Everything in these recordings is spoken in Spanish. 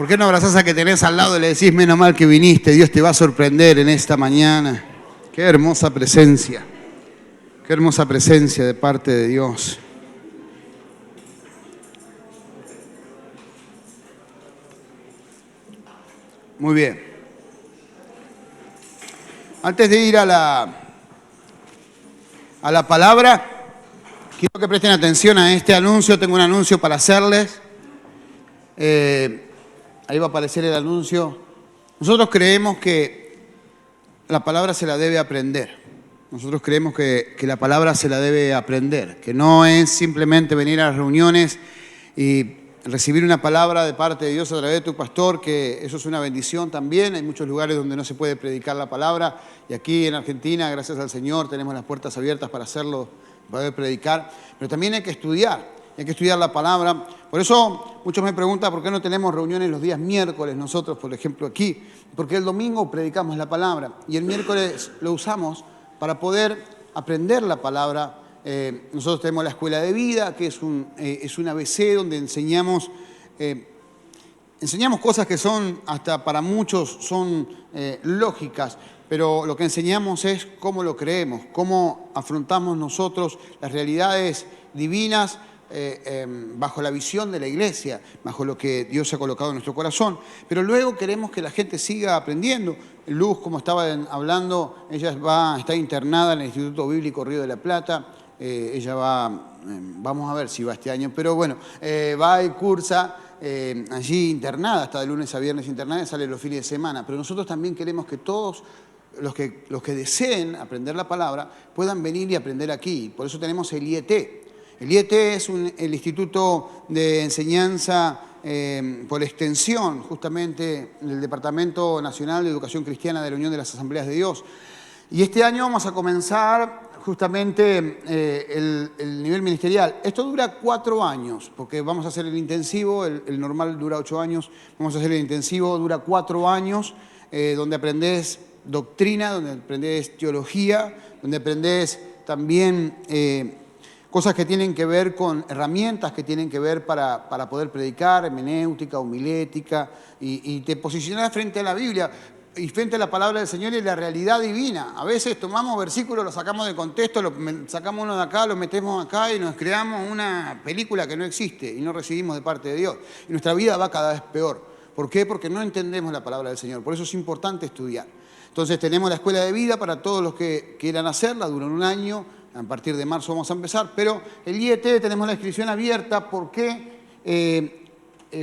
¿Por qué no abrazás a que tenés al lado y le decís, menos mal que viniste, Dios te va a sorprender en esta mañana? Qué hermosa presencia de parte de Dios. Muy bien. Antes de ir a la palabra, quiero que presten atención a este anuncio. Tengo un anuncio para hacerles. Ahí va a aparecer el anuncio. Nosotros creemos que la palabra se la debe aprender. Nosotros creemos que la palabra se la debe aprender, que no es simplemente venir a las reuniones y recibir una palabra de parte de Dios a través de tu pastor, que eso es una bendición también. Hay muchos lugares donde no se puede predicar la palabra y aquí en Argentina, gracias al Señor, tenemos las puertas abiertas para hacerlo, para poder predicar. Pero también hay que estudiar la palabra. Por eso muchos me preguntan por qué no tenemos reuniones los días miércoles nosotros, por ejemplo, aquí. Porque el domingo predicamos la palabra y el miércoles lo usamos para poder aprender la palabra. Nosotros tenemos la escuela de vida, que es un ABC donde enseñamos cosas que son, hasta para muchos, son lógicas, pero lo que enseñamos es cómo lo creemos, cómo afrontamos nosotros las realidades divinas bajo la visión de la iglesia, bajo lo que Dios ha colocado en nuestro corazón. Pero luego queremos que la gente siga aprendiendo. Luz, como estaba hablando, ella está internada en el Instituto Bíblico Río de la Plata. Ella vamos a ver si va este año, pero bueno, va y cursa allí internada, está de lunes a viernes internada y sale los fines de semana. Pero nosotros también queremos que todos los que deseen aprender la palabra puedan venir y aprender aquí. Por eso tenemos el IET. El IET es el Instituto de Enseñanza por Extensión, justamente del Departamento Nacional de Educación Cristiana de la Unión de las Asambleas de Dios. Y este año vamos a comenzar justamente el nivel ministerial. Esto dura 4 años, porque vamos a hacer el intensivo, el normal dura 8 años, vamos a hacer el intensivo, dura 4 años, donde aprendés doctrina, donde aprendés teología, donde aprendés también cosas que tienen que ver con herramientas que tienen que ver para poder predicar, hermenéutica, homilética, y te posicionás frente a la Biblia y frente a la palabra del Señor y la realidad divina. A veces tomamos versículos, los sacamos de contexto, sacamos uno de acá, lo metemos acá y nos creamos una película que no existe y no recibimos de parte de Dios. Y nuestra vida va cada vez peor. ¿Por qué? Porque no entendemos la palabra del Señor. Por eso es importante estudiar. Entonces tenemos la escuela de vida para todos los que quieran hacerla, duran 1 año. A partir de marzo vamos a empezar, pero el IET tenemos la inscripción abierta porque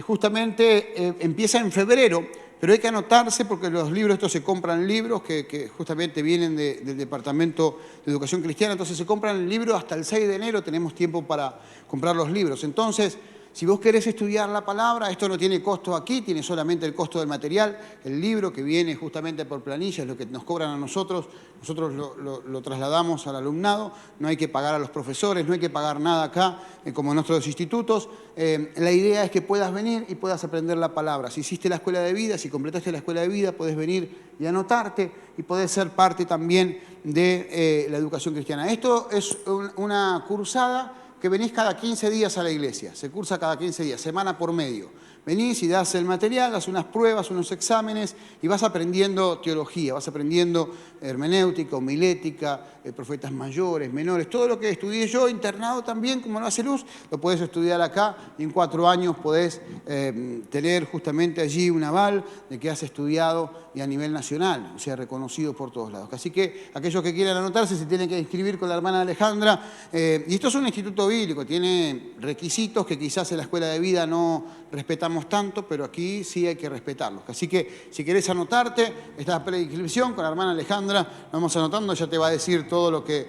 justamente empieza en febrero, pero hay que anotarse porque los libros, estos se compran libros que justamente vienen del Departamento de Educación Cristiana, entonces se compran el libro hasta el 6 de enero, tenemos tiempo para comprar los libros. Entonces, si vos querés estudiar la palabra, esto no tiene costo aquí, tiene solamente el costo del material. El libro que viene justamente por planilla es lo que nos cobran a nosotros lo trasladamos al alumnado, no hay que pagar a los profesores, no hay que pagar nada acá, como en nuestros institutos. La idea es que puedas venir y puedas aprender la palabra. Si hiciste la escuela de vida, si completaste la escuela de vida, podés venir y anotarte y podés ser parte también de la educación cristiana. Esto es una cursada que venís cada 15 días a la iglesia, se cursa cada 15 días, semana por medio. Venís y das el material, das unas pruebas, unos exámenes y vas aprendiendo teología, vas aprendiendo hermenéutica, homilética, profetas mayores, menores. Todo lo que estudié yo, internado también, como lo hace Luz, lo podés estudiar acá y en 4 años podés tener justamente allí un aval de que has estudiado y a nivel nacional, o sea, reconocido por todos lados. Así que aquellos que quieran anotarse se tienen que inscribir con la hermana Alejandra. Y esto es un instituto bíblico, tiene requisitos que quizás en la escuela de vida no respetamos tanto, pero aquí sí hay que respetarlos. Así que si querés anotarte, esta preinscripción con la hermana Alejandra, vamos anotando, ya te va a decir todo lo que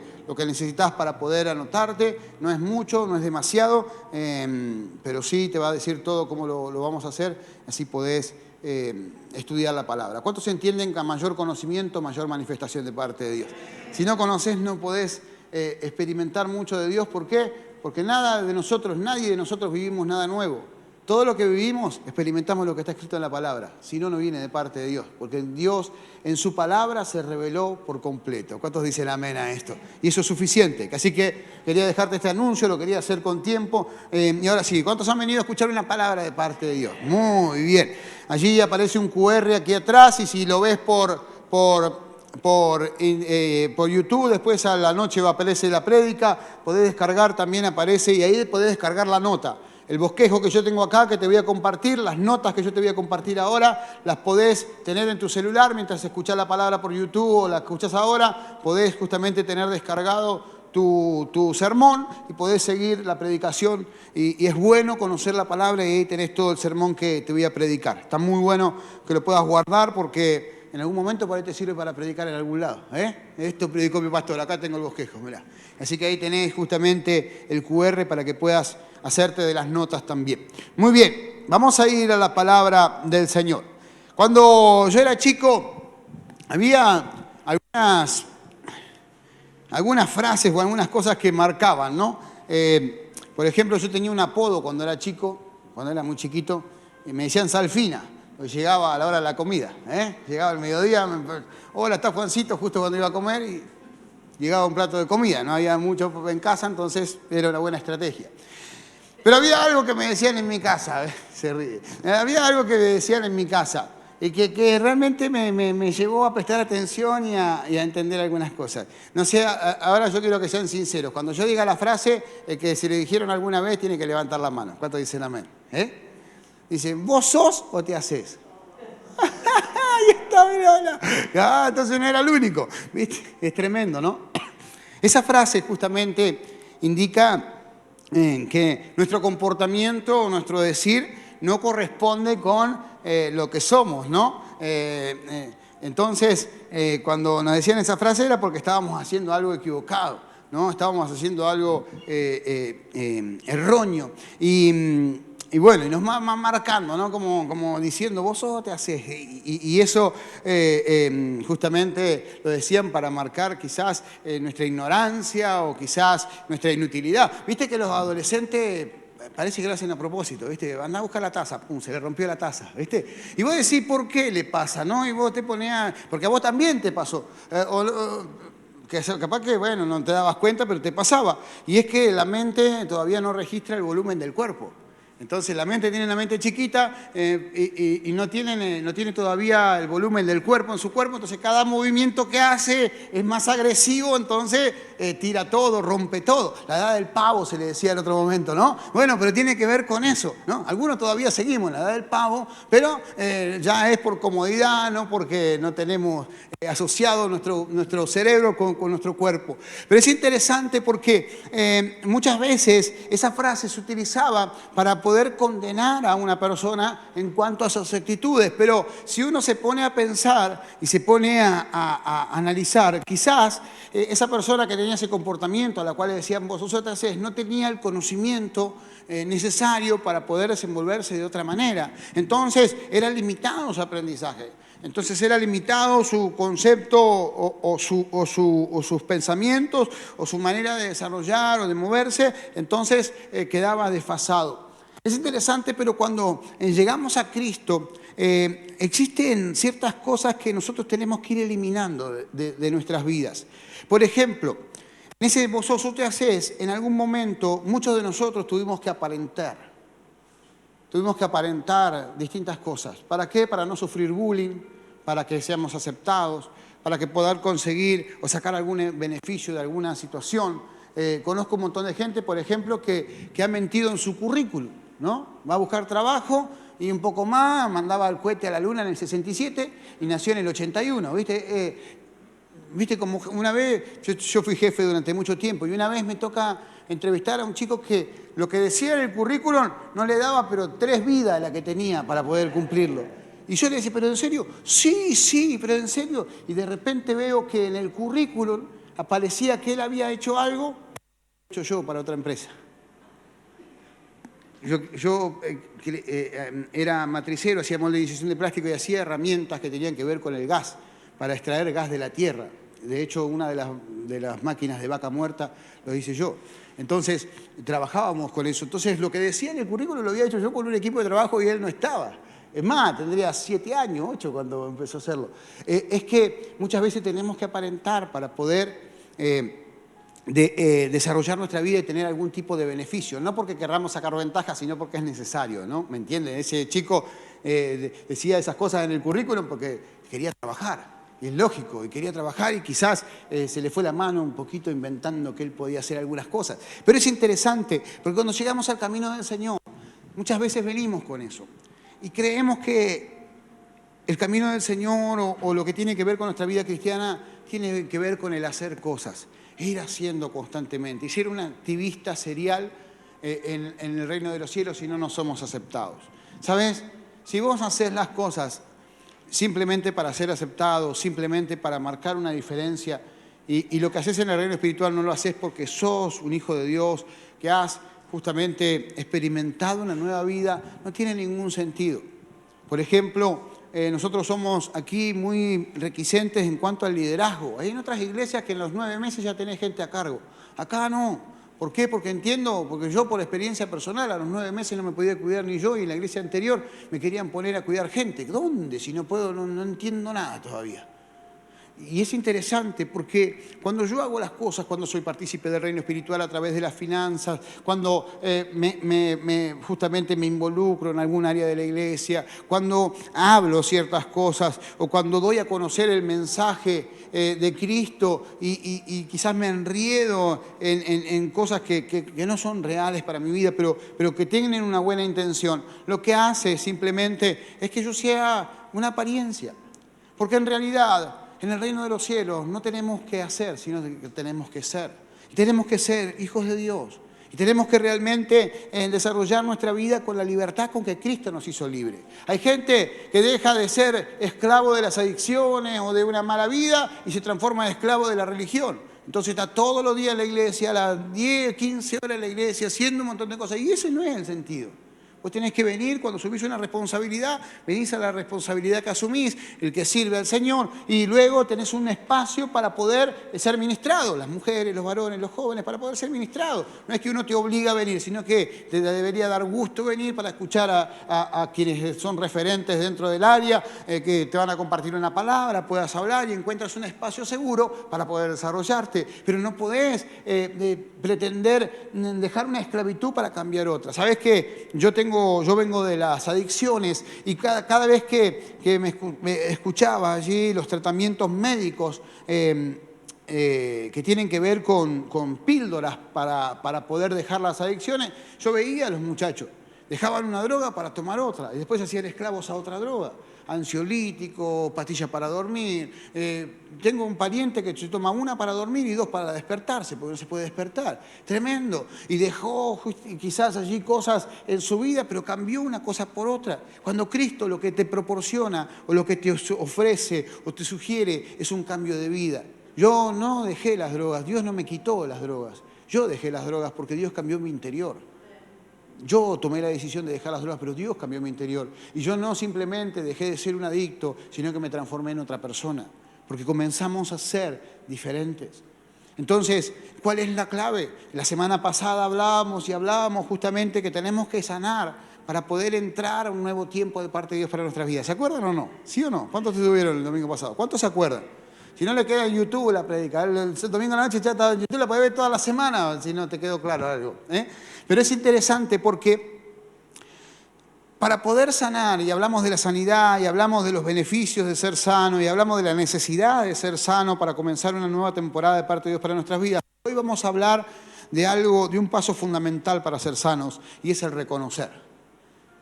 necesitas para poder anotarte. No es mucho, no es demasiado, pero sí te va a decir todo cómo lo vamos a hacer, así podés estudiar la palabra. ¿Cuántos entienden que a mayor conocimiento, mayor manifestación de parte de Dios? Si no conocés, no podés experimentar mucho de Dios. ¿Por qué? Porque nadie de nosotros vivimos nada nuevo. Todo lo que vivimos, experimentamos lo que está escrito en la palabra. Si no, no viene de parte de Dios. Porque Dios en su palabra se reveló por completo. ¿Cuántos dicen amén a esto? Y eso es suficiente. Así que quería dejarte este anuncio, lo quería hacer con tiempo. Y ahora sí, ¿cuántos han venido a escuchar una palabra de parte de Dios? Muy bien. Allí aparece un QR aquí atrás y si lo ves por YouTube, después a la noche aparece la prédica, podés descargar, también aparece, y ahí podés descargar la nota. El bosquejo que yo tengo acá, que te voy a compartir, las notas que yo te voy a compartir ahora, las podés tener en tu celular mientras escuchás la palabra por YouTube o la escuchás ahora, podés justamente tener descargado tu sermón y podés seguir la predicación y es bueno conocer la palabra y ahí tenés todo el sermón que te voy a predicar. Está muy bueno que lo puedas guardar porque en algún momento por ahí te sirve para predicar en algún lado. Esto predicó mi pastor, acá tengo el bosquejo, mirá. Así que ahí tenés justamente el QR para que puedas hacerte de las notas también. Muy bien, vamos a ir a la palabra del Señor. Cuando yo era chico, había algunas frases o algunas cosas que marcaban, ¿no? Por ejemplo, yo tenía un apodo cuando era chico, cuando era muy chiquito, y me decían Salfina, porque llegaba a la hora de la comida, llegaba al mediodía, hola, está Juancito, justo cuando iba a comer, y llegaba un plato de comida, no había mucho en casa, entonces era una buena estrategia. Pero había algo que me decían en mi casa, se ríe, había algo que me decían en mi casa, y que realmente me llevó a prestar atención y a entender algunas cosas. No sé, ahora yo quiero que sean sinceros. Cuando yo diga la frase, el que se le dijeron alguna vez tiene que levantar la mano. ¿Cuántos dicen amén? Dicen, ¿vos sos o te haces? Ahí está, mirá. Entonces no era el único. ¿Viste? Es tremendo, ¿no? Esa frase justamente indica que nuestro comportamiento o nuestro decir no corresponde con lo que somos, ¿no? Entonces, cuando nos decían esa frase era porque estábamos haciendo algo equivocado, ¿no? Estábamos haciendo algo erróneo. Y bueno, y nos va marcando, ¿no? Como diciendo, vos sos, te haces. Y eso justamente lo decían para marcar quizás nuestra ignorancia o quizás nuestra inutilidad. Viste que los adolescentes parece que lo hacen a propósito, ¿viste? Andá a buscar la taza, pum, se le rompió la taza, ¿viste? Y vos decís, ¿por qué le pasa, no? Y vos te ponías, porque a vos también te pasó. Que capaz que, bueno, no te dabas cuenta, pero te pasaba. Y es que la mente todavía no registra el volumen del cuerpo. Entonces la mente tiene una mente chiquita y no tiene todavía el volumen del cuerpo en su cuerpo, entonces cada movimiento que hace es más agresivo, entonces tira todo, rompe todo. La edad del pavo se le decía en otro momento, ¿no? Bueno, pero tiene que ver con eso, ¿no? Algunos todavía seguimos en la edad del pavo, pero ya es por comodidad, no porque no tenemos asociado nuestro cerebro con nuestro cuerpo. Pero es interesante porque muchas veces esa frase se utilizaba para poder condenar a una persona en cuanto a sus actitudes, pero si uno se pone a pensar y se pone a analizar, quizás esa persona que tenía ese comportamiento a la cual le decían vos sos otra vez, no tenía el conocimiento necesario para poder desenvolverse de otra manera. Entonces era limitado su aprendizaje. Entonces era limitado su concepto o sus pensamientos o su manera de desarrollar o de moverse, entonces quedaba desfasado. Es interesante, pero cuando llegamos a Cristo, existen ciertas cosas que nosotros tenemos que ir eliminando de nuestras vidas. Por ejemplo, en ese vos sos o te haces, en algún momento muchos de nosotros tuvimos que aparentar. Tuvimos que aparentar distintas cosas. ¿Para qué? Para no sufrir bullying, para que seamos aceptados, para que poder conseguir o sacar algún beneficio de alguna situación. Conozco un montón de gente, por ejemplo, que ha mentido en su currículum, ¿no? Va a buscar trabajo y un poco más, mandaba el cohete a la luna en el 67 y nació en el 81, ¿viste? Viste, como una vez, yo fui jefe durante mucho tiempo y una vez me toca entrevistar a un chico que lo que decía en el currículum no le daba, pero 3 vidas la que tenía para poder cumplirlo. Y yo le decía, ¿pero en serio? Sí, pero en serio. Y de repente veo que en el currículum aparecía que él había hecho algo hecho yo para otra empresa. Yo era matricero, hacía molderización de plástico y hacía herramientas que tenían que ver con el gas, para extraer gas de la tierra. De hecho, una de las máquinas de vaca muerta lo hice yo. Entonces, trabajábamos con eso. Entonces, lo que decía en el currículum lo había hecho yo con un equipo de trabajo y él no estaba. Es más, tendría 7 años, 8 cuando empezó a hacerlo. Es que muchas veces tenemos que aparentar para poder desarrollar nuestra vida y tener algún tipo de beneficio. No porque querramos sacar ventaja, sino porque es necesario, ¿no? ¿Me entienden? Ese chico decía esas cosas en el currículum porque quería trabajar. Y es lógico, y quería trabajar y quizás se le fue la mano un poquito inventando que él podía hacer algunas cosas. Pero es interesante, porque cuando llegamos al camino del Señor, muchas veces venimos con eso. Y creemos que el camino del Señor o lo que tiene que ver con nuestra vida cristiana tiene que ver con el hacer cosas, ir haciendo constantemente, y ser un activista serial en el reino de los cielos si no, no somos aceptados. ¿Sabes? Si vos haces las cosas simplemente para ser aceptado, simplemente para marcar una diferencia, y lo que haces en el reino espiritual no lo haces porque sos un hijo de Dios, que has justamente experimentado una nueva vida, no tiene ningún sentido. Por ejemplo, nosotros somos aquí muy reticentes en cuanto al liderazgo. Hay en otras iglesias que en los 9 meses ya tenés gente a cargo. Acá no. ¿Por qué? Porque yo por experiencia personal a los 9 meses no me podía cuidar ni yo, y en la iglesia anterior me querían poner a cuidar gente. ¿Dónde? Si no puedo, no entiendo nada todavía. Y es interesante porque cuando yo hago las cosas, cuando soy partícipe del reino espiritual a través de las finanzas, cuando justamente me involucro en algún área de la iglesia, cuando hablo ciertas cosas o cuando doy a conocer el mensaje de Cristo y quizás me enriedo en cosas que no son reales para mi vida, pero que tienen una buena intención, lo que hace simplemente es que yo sea una apariencia. Porque en realidad, en el reino de los cielos no tenemos que hacer, sino que tenemos que ser. Y tenemos que ser hijos de Dios. Y tenemos que realmente desarrollar nuestra vida con la libertad con que Cristo nos hizo libre. Hay gente que deja de ser esclavo de las adicciones o de una mala vida y se transforma en esclavo de la religión. Entonces está todos los días en la iglesia, a las 10, 15 horas en la iglesia, haciendo un montón de cosas. Y ese no es el sentido. Vos tenés que venir, cuando subís una responsabilidad, venís a la responsabilidad que asumís, el que sirve al Señor, y luego tenés un espacio para poder ser ministrado, las mujeres, los varones, los jóvenes, para poder ser ministrados. No es que uno te obliga a venir, sino que te debería dar gusto venir para escuchar a quienes son referentes dentro del área, que te van a compartir una palabra, puedas hablar y encuentras un espacio seguro para poder desarrollarte. Pero no podés pretender dejar una esclavitud para cambiar otra. ¿Sabés qué? Yo vengo de las adicciones y cada vez que me escuchaba allí los tratamientos médicos que tienen que ver con píldoras para poder dejar las adicciones, yo veía a los muchachos, dejaban una droga para tomar otra y después se hacían esclavos a otra droga. Ansiolítico, pastillas para dormir. Tengo un pariente que se toma una para dormir y 2 para despertarse, porque no se puede despertar. Tremendo. Y dejó quizás allí cosas en su vida, pero cambió una cosa por otra. Cuando Cristo lo que te proporciona o lo que te ofrece o te sugiere es un cambio de vida. Yo no dejé las drogas, Dios no me quitó las drogas. Yo dejé las drogas porque Dios cambió mi interior. Yo tomé la decisión de dejar las drogas, pero Dios cambió mi interior. Y yo no simplemente dejé de ser un adicto, sino que me transformé en otra persona. Porque comenzamos a ser diferentes. Entonces, ¿cuál es la clave? La semana pasada hablábamos justamente que tenemos que sanar para poder entrar a un nuevo tiempo de parte de Dios para nuestras vidas. ¿Se acuerdan o no? ¿Sí o no? ¿Cuántos estuvieron el domingo pasado? ¿Cuántos se acuerdan? Si no le queda en YouTube la predica, el domingo a la noche ya está en YouTube, la puedes ver toda la semana, si no te quedó claro algo. Pero es interesante porque para poder sanar, y hablamos de la sanidad, y hablamos de los beneficios de ser sano, y hablamos de la necesidad de ser sano para comenzar una nueva temporada de parte de Dios para nuestras vidas, hoy vamos a hablar de un paso fundamental para ser sanos, y es el reconocer.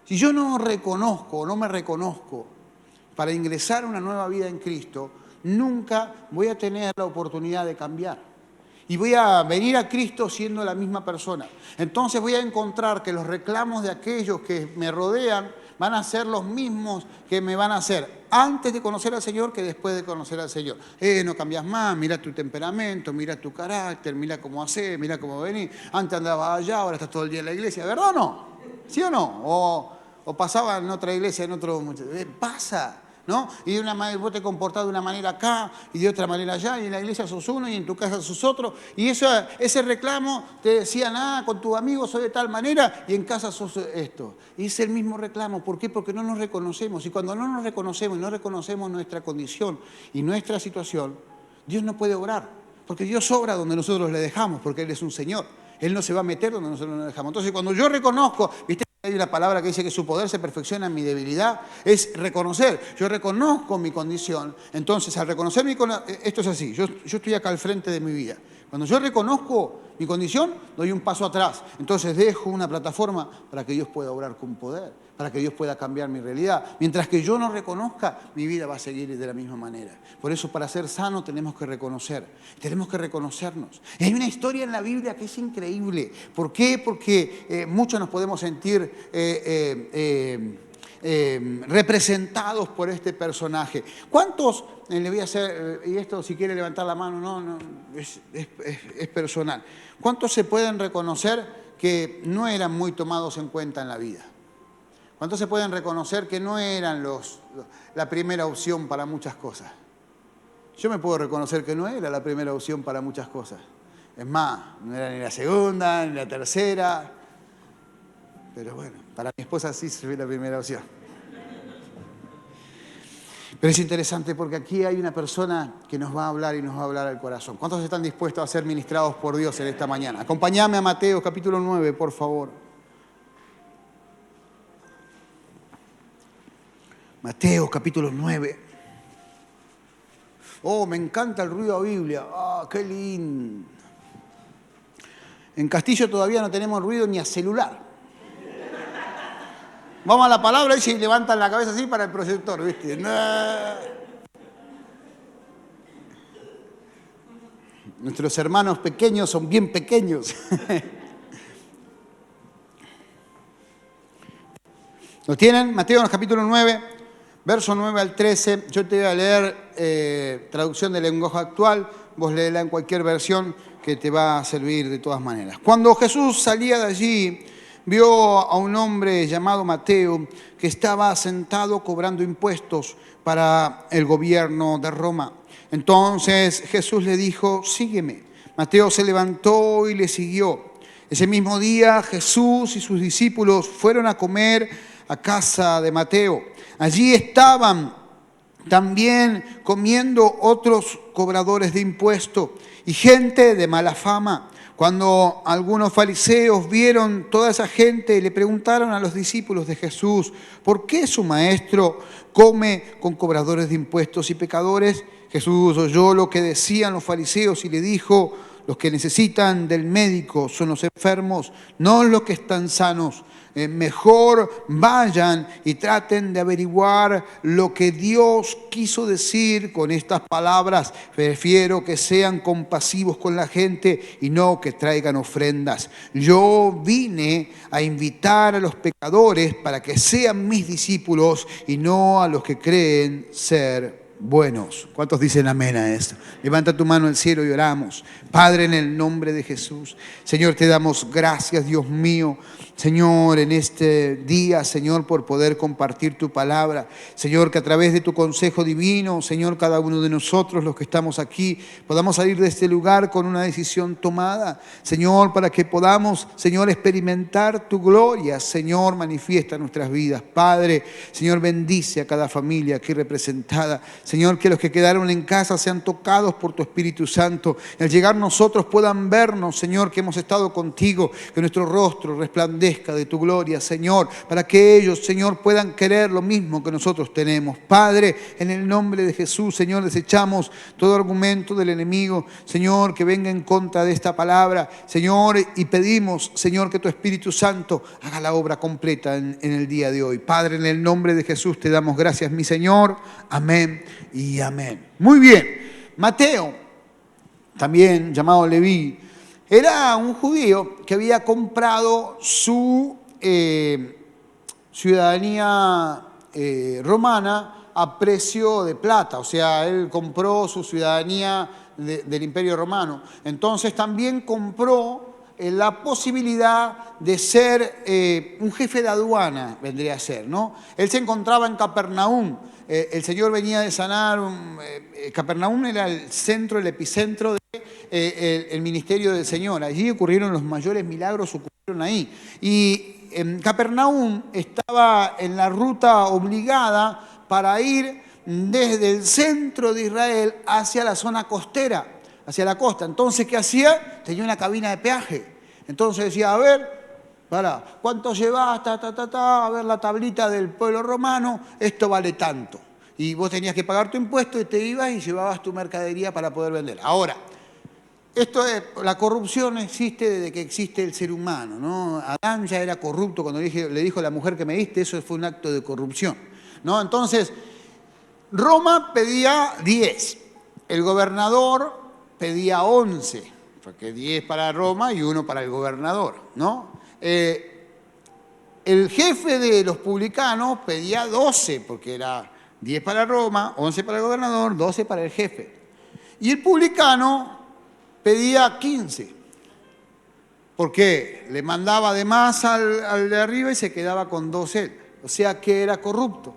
Si yo no me reconozco para ingresar a una nueva vida en Cristo, nunca voy a tener la oportunidad de cambiar. Y voy a venir a Cristo siendo la misma persona. Entonces voy a encontrar que los reclamos de aquellos que me rodean van a ser los mismos que me van a hacer antes de conocer al Señor que después de conocer al Señor. No cambias más, mira tu temperamento, mira tu carácter, mira cómo hacés, mira cómo venís. Antes andabas allá, ahora estás todo el día en la iglesia. ¿Verdad o no? ¿Sí o no? O pasaba en otra iglesia, en otro... Pasa. ¿No? Y de una manera, vos te comportás de una manera acá y de otra manera allá, y en la iglesia sos uno y en tu casa sos otro, y ese reclamo te decían, con tu amigo soy de tal manera y en casa sos esto. Y es el mismo reclamo. ¿Por qué? Porque no nos reconocemos, y cuando no nos reconocemos y no reconocemos nuestra condición y nuestra situación, Dios no puede obrar, porque Dios obra donde nosotros le dejamos, porque Él es un Señor. Él no se va a meter donde nosotros nos dejamos. Entonces, cuando yo reconozco, ¿viste? Hay una palabra que dice que su poder se perfecciona en mi debilidad. Es reconocer. Yo reconozco mi condición. Entonces, al reconocer esto es así. Yo estoy acá al frente de mi vida. Cuando yo reconozco mi condición, doy un paso atrás. Entonces dejo una plataforma para que Dios pueda obrar con poder, para que Dios pueda cambiar mi realidad. Mientras que yo no reconozca, mi vida va a seguir de la misma manera. Por eso, para ser sano, tenemos que reconocer. Tenemos que reconocernos. Y hay una historia en la Biblia que es increíble. ¿Por qué? Porque muchos nos podemos sentir representados por este personaje. ¿Cuántos, le voy a hacer, y esto si quiere levantar la mano, no es personal. ¿Cuántos se pueden reconocer que no eran muy tomados en cuenta en la vida? ¿Cuántos se pueden reconocer que no eran la primera opción para muchas cosas? Yo me puedo reconocer que no era la primera opción para muchas cosas. Es más, no era ni la segunda, ni la tercera. Pero bueno, para mi esposa sí fue la primera opción. Pero es interesante porque aquí hay una persona que nos va a hablar y nos va a hablar al corazón. ¿Cuántos están dispuestos a ser ministrados por Dios en esta mañana? Acompáñame a Mateo capítulo 9, por favor. Mateo capítulo 9. Oh, me encanta el ruido de Biblia. Ah, qué lindo. En Castillo todavía no tenemos ruido ni a celular. Vamos a la palabra y se levantan la cabeza así para el proyector, ¿viste? No. Nuestros hermanos pequeños son bien pequeños. ¿Lo tienen? Mateo capítulo 9, verso 9 al 13. Yo te voy a leer traducción del lenguaje actual. Vos léela en cualquier versión que te va a servir de todas maneras. Cuando Jesús salía de allí, vio a un hombre llamado Mateo que estaba sentado cobrando impuestos para el gobierno de Roma. Entonces Jesús le dijo, sígueme. Mateo se levantó y le siguió. Ese mismo día Jesús y sus discípulos fueron a comer a casa de Mateo. Allí estaban también comiendo otros cobradores de impuestos y gente de mala fama. Cuando algunos fariseos vieron toda esa gente, le preguntaron a los discípulos de Jesús, ¿por qué su maestro come con cobradores de impuestos y pecadores? Jesús oyó lo que decían los fariseos y le dijo, los que necesitan del médico son los enfermos, no los que están sanos. Mejor vayan y traten de averiguar lo que Dios quiso decir con estas palabras. Prefiero que sean compasivos con la gente y no que traigan ofrendas. Yo vine a invitar a los pecadores para que sean mis discípulos y no a los que creen ser buenos. ¿Cuántos dicen amén a esto? Levanta tu mano al cielo y oramos. Padre, en el nombre de Jesús, Señor, te damos gracias, Dios mío, Señor, en este día, Señor, por poder compartir tu palabra. Señor, que a través de tu consejo divino, Señor, cada uno de nosotros, los que estamos aquí, podamos salir de este lugar con una decisión tomada. Señor, para que podamos, Señor, experimentar tu gloria. Señor, manifiesta nuestras vidas. Padre, Señor, bendice a cada familia aquí representada. Señor, que los que quedaron en casa sean tocados por tu Espíritu Santo. Y al llegar nosotros puedan vernos, Señor, que hemos estado contigo, que nuestro rostro resplandezca de tu gloria, Señor, para que ellos, Señor, puedan querer lo mismo que nosotros tenemos. Padre, en el nombre de Jesús, Señor, desechamos todo argumento del enemigo, Señor, que venga en contra de esta palabra, Señor, y pedimos, Señor, que tu Espíritu Santo haga la obra completa en el día de hoy. Padre, en el nombre de Jesús te damos gracias, mi Señor. Amén y amén. Muy bien. Mateo, también llamado Leví, era un judío que había comprado su ciudadanía romana a precio de plata. O sea, él compró su ciudadanía del Imperio Romano. Entonces también compró la posibilidad de ser un jefe de aduana, vendría a ser, ¿no? Él se encontraba en Capernaum. El Señor venía de sanar. Capernaum era el centro, el epicentro de el ministerio del Señor. Allí ocurrieron los mayores milagros, ocurrieron ahí. Y Capernaum estaba en la ruta obligada para ir desde el centro de Israel hacia la zona costera, hacia la costa. Entonces, ¿qué hacía? Tenía una cabina de peaje. Entonces decía, a ver, Pará, ¿cuánto llevás? A ver la tablita del pueblo romano, esto vale tanto. Y vos tenías que pagar tu impuesto y te ibas y llevabas tu mercadería para poder vender. Ahora, la corrupción existe desde que existe el ser humano, ¿no? Adán ya era corrupto cuando le dijo a la mujer que me diste, eso fue un acto de corrupción, ¿no? Entonces, Roma pedía 10, el gobernador pedía 11, porque 10 para Roma y 1 para el gobernador, ¿no? El jefe de los publicanos pedía 12, porque era 10 para Roma, 11 para el gobernador, 12 para el jefe. Y el publicano pedía 15, porque le mandaba de más al de arriba y se quedaba con 2 él. O sea que era corrupto.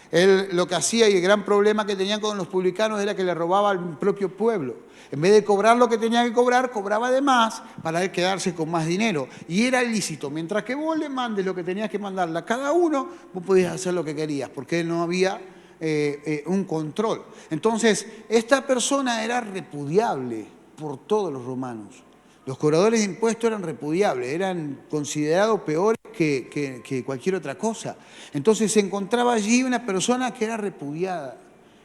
Él lo que hacía y el gran problema que tenían con los publicanos era que le robaba al propio pueblo. En vez de cobrar lo que tenía que cobrar, cobraba de más para él quedarse con más dinero. Y era ilícito. Mientras que vos le mandes lo que tenías que mandarle a cada uno, vos podías hacer lo que querías, porque no había un control. Entonces, esta persona era repudiable por todos los romanos. Los cobradores de impuestos eran repudiables, eran considerados peores que cualquier otra cosa. Entonces se encontraba allí una persona que era repudiada,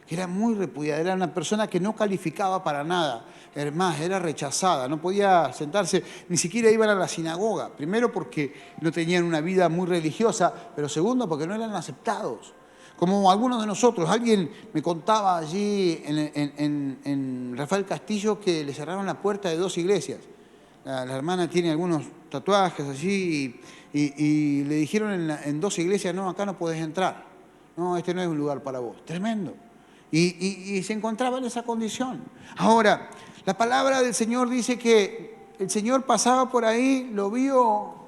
que era muy repudiada, era una persona que no calificaba para nada, más, era rechazada, no podía sentarse, ni siquiera iban a la sinagoga. Primero porque no tenían una vida muy religiosa, pero segundo porque no eran aceptados. Como algunos de nosotros, alguien me contaba allí en Rafael Castillo que le cerraron la puerta de 2 iglesias. La hermana tiene algunos tatuajes allí y le dijeron en 2 iglesias, no, acá no podés entrar. No, este no es un lugar para vos. Tremendo. Y se encontraba en esa condición. Ahora, la palabra del Señor dice que el Señor pasaba por ahí, lo vio.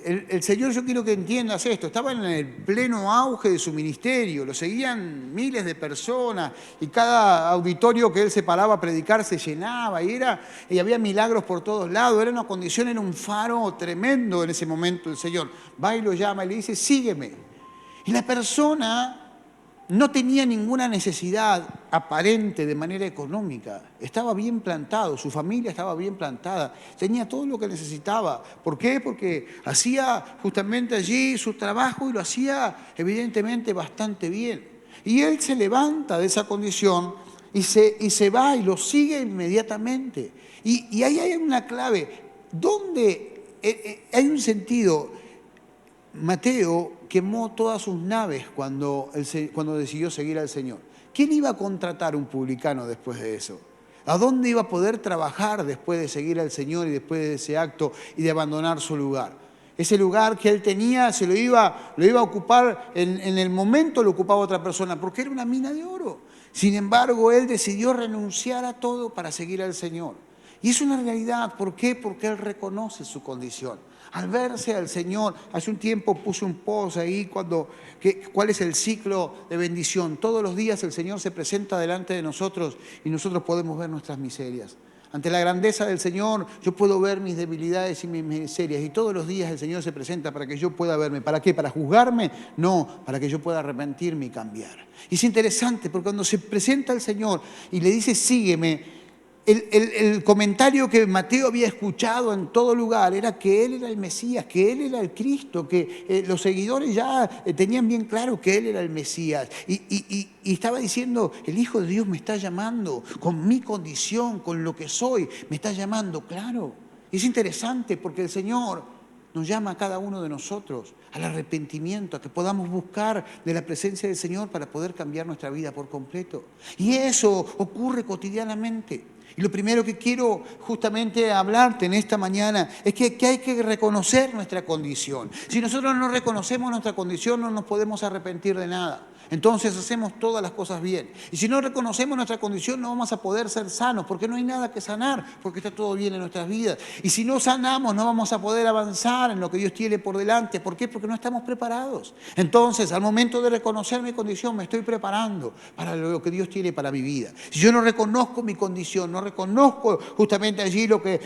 El Señor, yo quiero que entiendas esto, estaba en el pleno auge de su ministerio, lo seguían miles de personas y cada auditorio que él se paraba a predicar se llenaba y había milagros por todos lados, era una condición, era un faro tremendo en ese momento el Señor. Va y lo llama y le dice, sígueme. Y la persona no tenía ninguna necesidad aparente de manera económica. Estaba bien plantado, su familia estaba bien plantada, tenía todo lo que necesitaba. ¿Por qué? Porque hacía justamente allí su trabajo y lo hacía evidentemente bastante bien. Y él se levanta de esa condición y se va y lo sigue inmediatamente. Y ahí hay una clave, donde hay un sentido. Mateo quemó todas sus naves cuando decidió seguir al Señor. ¿Quién iba a contratar un publicano después de eso? ¿A dónde iba a poder trabajar después de seguir al Señor y después de ese acto y de abandonar su lugar? Ese lugar que él tenía lo iba a ocupar, en el momento lo ocupaba otra persona, porque era una mina de oro. Sin embargo, él decidió renunciar a todo para seguir al Señor. Y es una realidad. ¿Por qué? Porque él reconoce su condición. Al verse al Señor, hace un tiempo puse un post ahí cuál es el ciclo de bendición. Todos los días el Señor se presenta delante de nosotros y nosotros podemos ver nuestras miserias. Ante la grandeza del Señor yo puedo ver mis debilidades y mis miserias y todos los días el Señor se presenta para que yo pueda verme. ¿Para qué? ¿Para juzgarme? No, para que yo pueda arrepentirme y cambiar. Y es interesante porque cuando se presenta el Señor y le dice sígueme, el comentario que Mateo había escuchado en todo lugar era que él era el Mesías, que él era el Cristo, que los seguidores ya tenían bien claro que él era el Mesías. Y estaba diciendo, el Hijo de Dios me está llamando, con mi condición, con lo que soy, me está llamando, claro. Y es interesante porque el Señor nos llama a cada uno de nosotros al arrepentimiento, a que podamos buscar de la presencia del Señor para poder cambiar nuestra vida por completo. Y eso ocurre cotidianamente. Y lo primero que quiero justamente hablarte en esta mañana es que hay que reconocer nuestra condición. Si nosotros no reconocemos nuestra condición, no nos podemos arrepentir de nada. Entonces hacemos todas las cosas bien. Y si no reconocemos nuestra condición, no vamos a poder ser sanos, porque no hay nada que sanar, porque está todo bien en nuestras vidas. Y si no sanamos, no vamos a poder avanzar en lo que Dios tiene por delante. ¿Por qué? Porque no estamos preparados. Entonces, al momento de reconocer mi condición, me estoy preparando para lo que Dios tiene para mi vida. Si yo no reconozco mi condición, no reconozco justamente allí lo que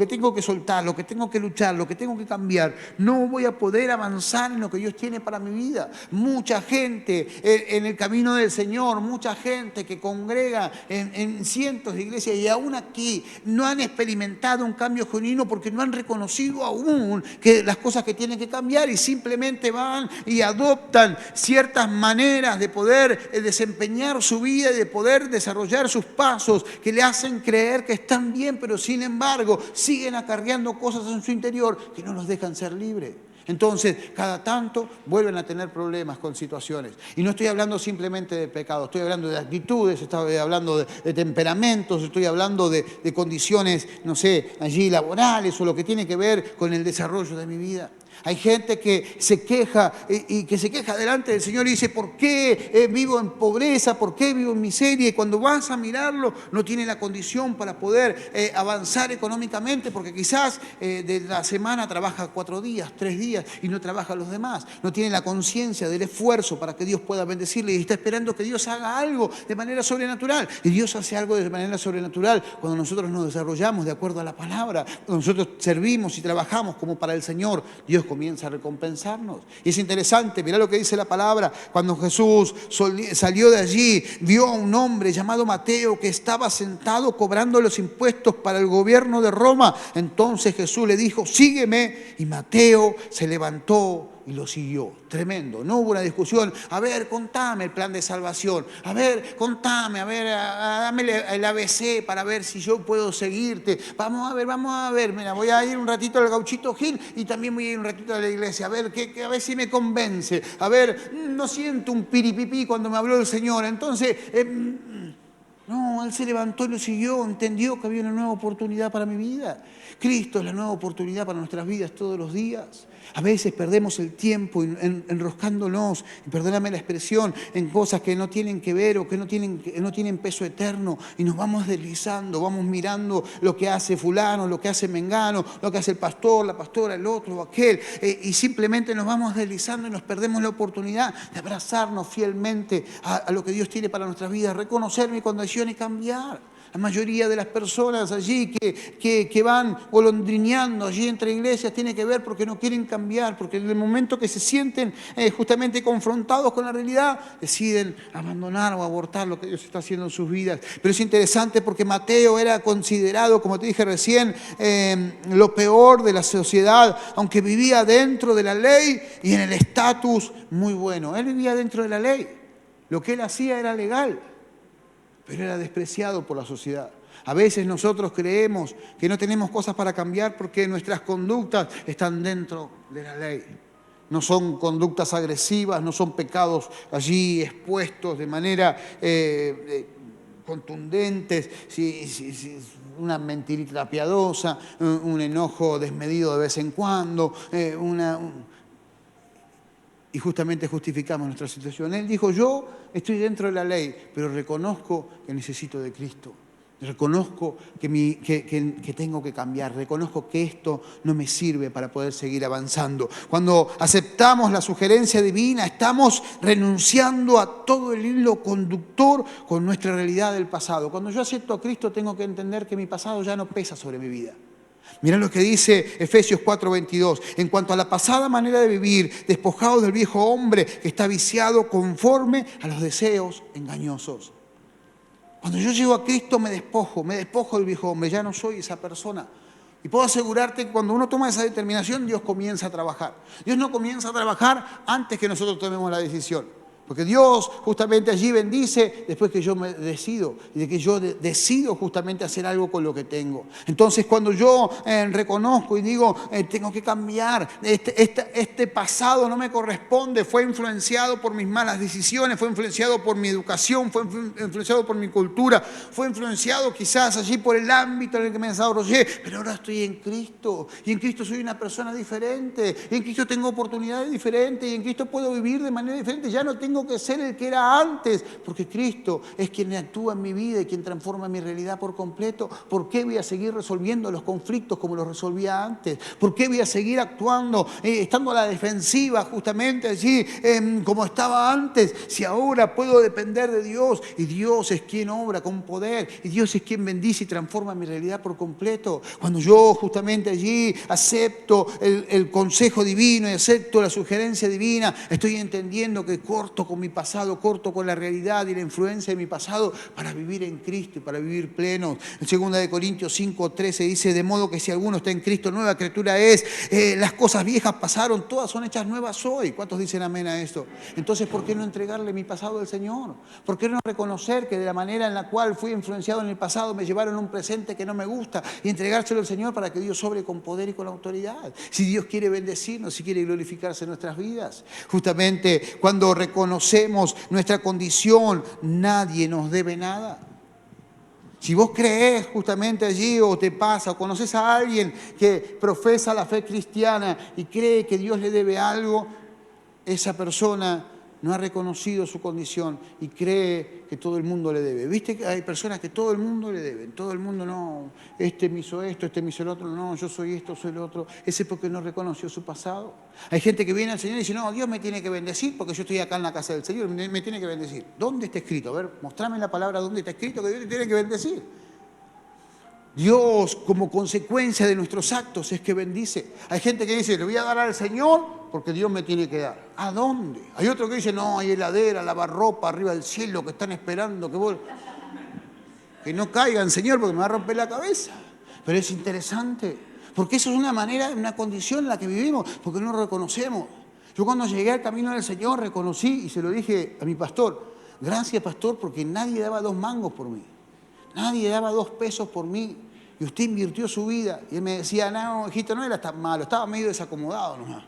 tengo que soltar, lo que tengo que luchar, lo que tengo que cambiar, no voy a poder avanzar en lo que Dios tiene para mi vida. Mucha gente en el camino del Señor, mucha gente que congrega en cientos de iglesias y aún aquí no han experimentado un cambio genuino porque no han reconocido aún que las cosas que tienen que cambiar y simplemente van y adoptan ciertas maneras de poder desempeñar su vida y de poder desarrollar sus pasos que le hacen creer que están bien, pero sin embargo siguen acarreando cosas en su interior que no los dejan ser libres. Entonces, cada tanto vuelven a tener problemas con situaciones. Y no estoy hablando simplemente de pecado, estoy hablando de actitudes, estoy hablando de temperamentos, estoy hablando de condiciones, no sé, allí laborales o lo que tiene que ver con el desarrollo de mi vida. Hay gente que se queja y que se queja delante del Señor y dice, ¿por qué vivo en pobreza? ¿Por qué vivo en miseria? Y cuando vas a mirarlo, no tiene la condición para poder avanzar económicamente, porque quizás de la semana trabaja 4 días, 3 días y no trabaja los demás. No tiene la conciencia del esfuerzo para que Dios pueda bendecirle y está esperando que Dios haga algo de manera sobrenatural. Y Dios hace algo de manera sobrenatural cuando nosotros nos desarrollamos de acuerdo a la palabra, cuando nosotros servimos y trabajamos como para el Señor. Dios comienza a recompensarnos. Y es interesante, mirá lo que dice la palabra. Cuando Jesús salió de allí, vio a un hombre llamado Mateo que estaba sentado cobrando los impuestos para el gobierno de Roma. Entonces Jesús le dijo, sígueme. Y Mateo se levantó y lo siguió. Tremendo. No hubo una discusión. A ver, contame el plan de salvación. A ver, contame, a ver, dame el ABC para ver si yo puedo seguirte. Vamos a ver. Mira, voy a ir un ratito al Gauchito Gil y también voy a ir un ratito a la iglesia. A ver, a ver si me convence. A ver, no siento un piripipí cuando me habló el Señor. Entonces, no, él se levantó y lo siguió. Entendió que había una nueva oportunidad para mi vida. Cristo es la nueva oportunidad para nuestras vidas todos los días. A veces perdemos el tiempo enroscándonos, y perdóname la expresión, en cosas que no tienen que ver o que no tienen peso eterno y nos vamos deslizando, vamos mirando lo que hace fulano, lo que hace mengano, lo que hace el pastor, la pastora, el otro o aquel y simplemente nos vamos deslizando y nos perdemos la oportunidad de abrazarnos fielmente a lo que Dios tiene para nuestras vidas, reconocer mi condición y cambiar. La mayoría de las personas allí que van golondrineando allí entre iglesias tiene que ver porque no quieren cambiar, porque en el momento que se sienten justamente confrontados con la realidad, deciden abandonar o abortar lo que Dios está haciendo en sus vidas. Pero es interesante porque Mateo era considerado, como te dije recién, lo peor de la sociedad, aunque vivía dentro de la ley y en el estatus muy bueno. Él vivía dentro de la ley. Lo que él hacía era legal, pero era despreciado por la sociedad. A veces nosotros creemos que no tenemos cosas para cambiar porque nuestras conductas están dentro de la ley. No son conductas agresivas, no son pecados allí expuestos de manera contundentes, una mentirita piadosa, un enojo desmedido de vez en cuando, y justamente justificamos nuestra situación. Él dijo, yo estoy dentro de la ley, pero reconozco que necesito de Cristo. Reconozco que tengo que cambiar. Reconozco que esto no me sirve para poder seguir avanzando. Cuando aceptamos la sugerencia divina, estamos renunciando a todo el hilo conductor con nuestra realidad del pasado. Cuando yo acepto a Cristo, tengo que entender que mi pasado ya no pesa sobre mi vida. Mirá lo que dice Efesios 4:22. En cuanto a la pasada manera de vivir, despojados del viejo hombre que está viciado conforme a los deseos engañosos. Cuando yo llego a Cristo me despojo del viejo hombre, ya no soy esa persona. Y puedo asegurarte que cuando uno toma esa determinación, Dios comienza a trabajar. Dios no comienza a trabajar antes que nosotros tomemos la decisión. Porque Dios justamente allí bendice después que yo me decido y de que yo decido justamente hacer algo con lo que tengo. Entonces cuando yo reconozco y digo, tengo que cambiar, este pasado no me corresponde, fue influenciado por mis malas decisiones, fue influenciado por mi educación, fue influenciado por mi cultura, fue influenciado quizás allí por el ámbito en el que me desarrollé, pero ahora estoy en Cristo y en Cristo soy una persona diferente, y en Cristo tengo oportunidades diferentes y en Cristo puedo vivir de manera diferente, ya no tengo que ser el que era antes, porque Cristo es quien actúa en mi vida y quien transforma mi realidad por completo. ¿Por qué voy a seguir resolviendo los conflictos como los resolvía antes? ¿Por qué voy a seguir actuando, estando a la defensiva justamente allí como estaba antes? Si ahora puedo depender de Dios y Dios es quien obra con poder y Dios es quien bendice y transforma mi realidad por completo. Cuando yo justamente allí acepto el consejo divino y acepto la sugerencia divina, estoy entendiendo que corto corto con mi pasado, corto con la realidad y la influencia de mi pasado para vivir en Cristo y para vivir pleno. En 2 Corintios 5:13 dice, de modo que si alguno está en Cristo, nueva criatura es, las cosas viejas pasaron, todas son hechas nuevas hoy. ¿Cuántos dicen amén a esto? Entonces, ¿por qué no entregarle mi pasado al Señor? ¿Por qué no reconocer que de la manera en la cual fui influenciado en el pasado me llevaron a un presente que no me gusta y entregárselo al Señor para que Dios sobre con poder y con autoridad? Si Dios quiere bendecirnos, si quiere glorificarse en nuestras vidas. Justamente cuando reconocemos nuestra condición, nadie nos debe nada. Si vos creés justamente allí o te pasa o conoces a alguien que profesa la fe cristiana y cree que Dios le debe algo, esa persona no ha reconocido su condición y cree que todo el mundo le debe. ¿Viste que hay personas que todo el mundo le deben? Todo el mundo no, este me hizo esto, este me hizo el otro, no, yo soy esto, soy lo otro. Ese es porque no reconoció su pasado. Hay gente que viene al Señor y dice, no, Dios me tiene que bendecir porque yo estoy acá en la casa del Señor, me tiene que bendecir. ¿Dónde está escrito? A ver, mostrame la palabra donde está escrito que Dios te tiene que bendecir. Dios, como consecuencia de nuestros actos, es que bendice. Hay gente que dice, le voy a dar al Señor porque Dios me tiene que dar. ¿A dónde? Hay otro que dice, no, hay heladera, lavarropa arriba del cielo que están esperando que no caigan, Señor, porque me va a romper la cabeza. Pero es interesante, porque eso es una manera, una condición en la que vivimos, porque no lo reconocemos. Yo cuando llegué al camino del Señor reconocí y se lo dije a mi pastor, gracias pastor, porque nadie daba 2 mangos por mí. Nadie daba 2 pesos por mí y usted invirtió su vida. Y él me decía, no, hijito, no era tan malo, estaba medio desacomodado nomás.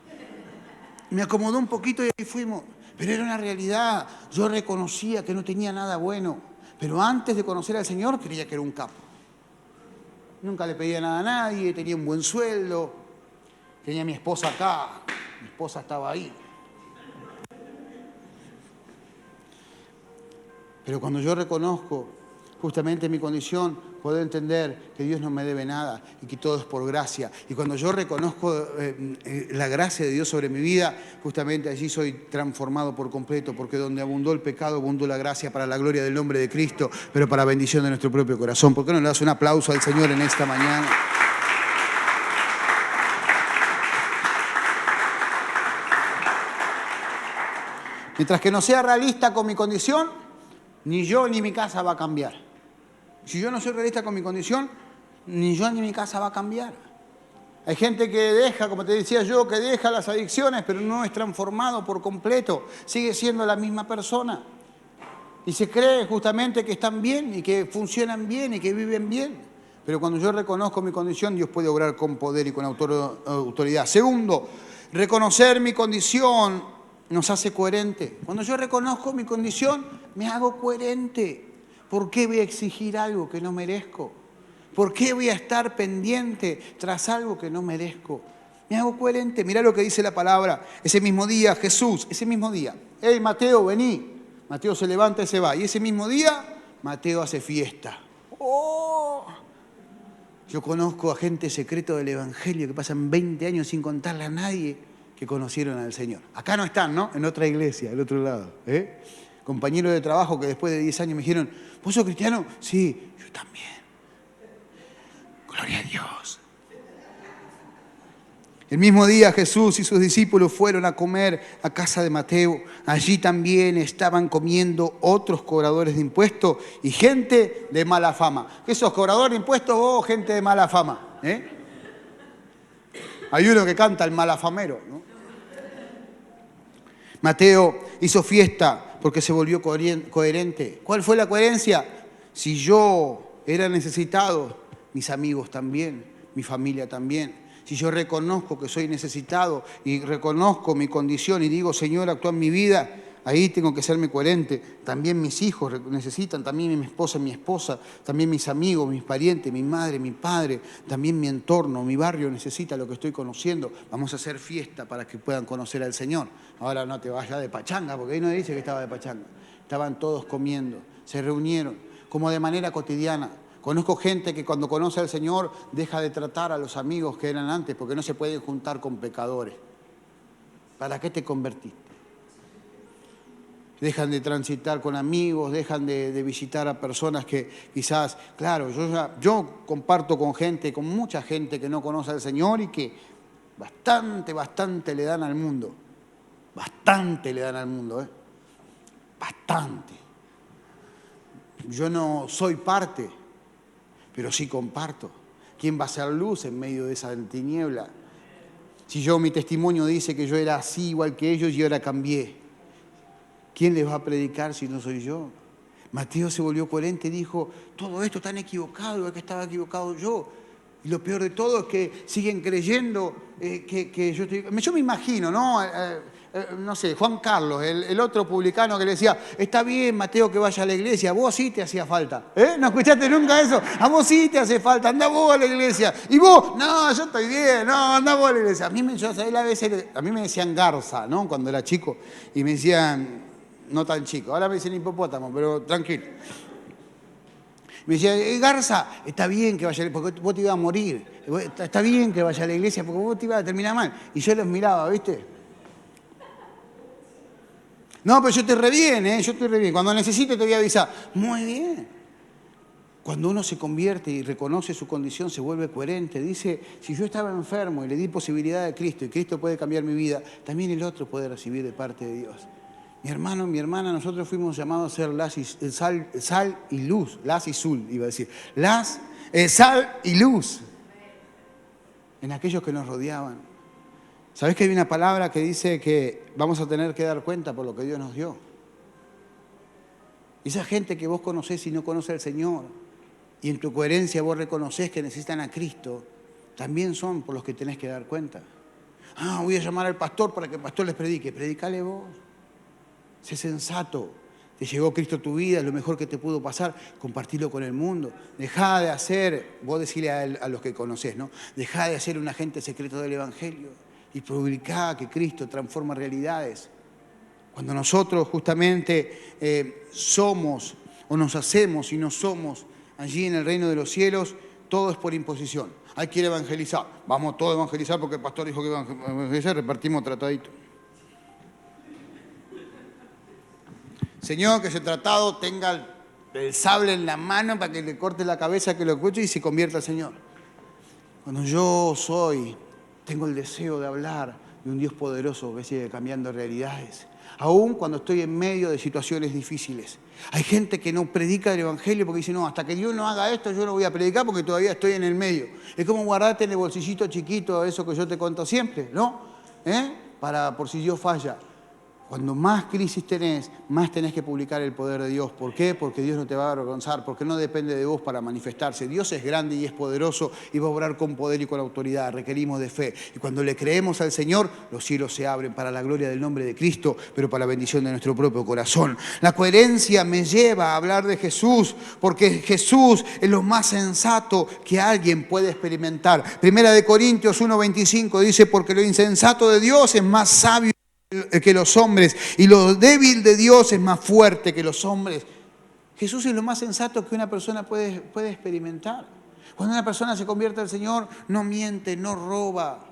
Y me acomodó un poquito y ahí fuimos. Pero era una realidad. Yo reconocía que no tenía nada bueno. Pero antes de conocer al Señor creía que era un capo. Nunca le pedía nada a nadie, tenía un buen sueldo. Tenía a mi esposa acá, mi esposa estaba ahí. Pero cuando yo reconozco justamente mi condición, puedo entender que Dios no me debe nada y que todo es por gracia. Y cuando yo reconozco la gracia de Dios sobre mi vida, justamente allí soy transformado por completo, porque donde abundó el pecado, abundó la gracia para la gloria del nombre de Cristo, pero para bendición de nuestro propio corazón. ¿Por qué no le das un aplauso al Señor en esta mañana? Mientras que no sea realista con mi condición, ni yo ni mi casa va a cambiar. Si yo no soy realista con mi condición, ni yo ni mi casa va a cambiar. Hay gente que deja, como te decía yo, que deja las adicciones, pero no es transformado por completo. Sigue siendo la misma persona. Y se cree justamente que están bien y que funcionan bien y que viven bien. Pero cuando yo reconozco mi condición, Dios puede obrar con poder y con autoridad. Segundo, reconocer mi condición nos hace coherente. Cuando yo reconozco mi condición, me hago coherente. ¿Por qué voy a exigir algo que no merezco? ¿Por qué voy a estar pendiente tras algo que no merezco? Me hago coherente. Mirá lo que dice la palabra. Ese mismo día, Jesús, ese mismo día. ¡Hey, Mateo, vení! Mateo se levanta y se va. Y ese mismo día, Mateo hace fiesta. ¡Oh! Yo conozco a gente secreto del Evangelio que pasan 20 años sin contarle a nadie que conocieron al Señor. Acá no están, ¿no? En otra iglesia, del otro lado. Compañeros de trabajo que después de 10 años me dijeron, ¿vos sos cristiano? Sí, yo también. Gloria a Dios. El mismo día Jesús y sus discípulos fueron a comer a casa de Mateo. Allí también estaban comiendo otros cobradores de impuestos y gente de mala fama. ¿Qué sos, cobrador de impuestos o gente de mala fama? Hay uno que canta el malafamero, ¿no? Mateo hizo fiesta porque se volvió coherente. ¿Cuál fue la coherencia? Si yo era necesitado, mis amigos también, mi familia también. Si yo reconozco que soy necesitado y reconozco mi condición y digo, Señor, actúa en mi vida, ahí tengo que serme coherente. También mis hijos necesitan, también mi esposa, también mis amigos, mis parientes, mi madre, mi padre, también mi entorno, mi barrio necesita lo que estoy conociendo. Vamos a hacer fiesta para que puedan conocer al Señor. Ahora no te vayas de pachanga, porque ahí no dice que estaba de pachanga. Estaban todos comiendo, se reunieron, como de manera cotidiana. Conozco gente que cuando conoce al Señor deja de tratar a los amigos que eran antes, porque no se pueden juntar con pecadores. ¿Para qué te convertiste? Dejan de transitar con amigos, dejan de visitar a personas que quizás, claro, yo comparto con gente, con mucha gente que no conoce al Señor y que bastante le dan al mundo. Bastante le dan al mundo, bastante. Yo no soy parte, pero sí comparto. ¿Quién va a ser luz en medio de esa tiniebla? Si mi testimonio dice que yo era así igual que ellos y ahora cambié, ¿quién les va a predicar si no soy yo? Mateo se volvió coherente y dijo, todo esto tan equivocado, igual que estaba equivocado yo. Y lo peor de todo es que siguen creyendo que yo estoy... Yo me imagino, ¿no? No sé, Juan Carlos, el otro publicano que le decía, está bien, Mateo, que vaya a la iglesia, vos sí te hacía falta. ¿No escuchaste nunca eso? A vos sí te hace falta, anda vos a la iglesia. Y vos, no, yo estoy bien, no, anda vos a la iglesia. A mí me decían Garza, ¿no? Cuando era chico. Y me decían, no tan chico, ahora me dicen hipopótamo, pero tranquilo. Me decía, Garza, está bien que vaya, porque vos te ibas a morir. Está bien que vaya a la iglesia, porque vos te ibas a terminar mal. Y yo los miraba, ¿viste? No, pero yo estoy re bien, yo estoy re bien. Cuando necesite te voy a avisar. Muy bien. Cuando uno se convierte y reconoce su condición, se vuelve coherente. Dice, si yo estaba enfermo y le di posibilidad a Cristo y Cristo puede cambiar mi vida, también el otro puede recibir de parte de Dios. Mi hermano, mi hermana, nosotros fuimos llamados a ser sal y luz. Las y sul, iba a decir. Sal y luz en aquellos que nos rodeaban. ¿Sabés que hay una palabra que dice que vamos a tener que dar cuenta por lo que Dios nos dio? Esa gente que vos conocés y no conoce al Señor, y en tu coherencia vos reconocés que necesitan a Cristo, también son por los que tenés que dar cuenta. Voy a llamar al pastor para que el pastor les predique. Predicale vos. Sé sensato. Te llegó Cristo a tu vida, es lo mejor que te pudo pasar. Compartirlo con el mundo. Dejá de hacer, vos decirle a los que conocés, ¿no? Dejá de ser un agente secreto del Evangelio. Y publicá que Cristo transforma realidades. Cuando nosotros justamente somos o nos hacemos y no somos allí en el reino de los cielos, todo es por imposición. Hay que ir a evangelizar. Vamos todos a evangelizar porque el pastor dijo que iba a evangelizar, repartimos tratadito. Señor, que ese tratado tenga el sable en la mano para que le corte la cabeza, que lo escuche y se convierta al Señor. Cuando yo tengo el deseo de hablar de un Dios poderoso que sigue cambiando realidades, aún cuando estoy en medio de situaciones difíciles. Hay gente que no predica el Evangelio porque dice, no, hasta que Dios no haga esto yo no voy a predicar porque todavía estoy en el medio. Es como guardarte en el bolsillito chiquito eso que yo te cuento siempre, ¿no? Por si Dios falla. Cuando más crisis tenés, más tenés que publicar el poder de Dios. ¿Por qué? Porque Dios no te va a avergonzar, porque no depende de vos para manifestarse. Dios es grande y es poderoso y va a obrar con poder y con autoridad. Requerimos de fe. Y cuando le creemos al Señor, los cielos se abren para la gloria del nombre de Cristo, pero para la bendición de nuestro propio corazón. La coherencia me lleva a hablar de Jesús, porque Jesús es lo más sensato que alguien puede experimentar. Primera de Corintios 1:25 dice, porque lo insensato de Dios es más sabio que los hombres, y lo débil de Dios es más fuerte que los hombres. Jesús es lo más sensato que una persona puede experimentar. Cuando una persona se convierte al Señor, no miente, no roba,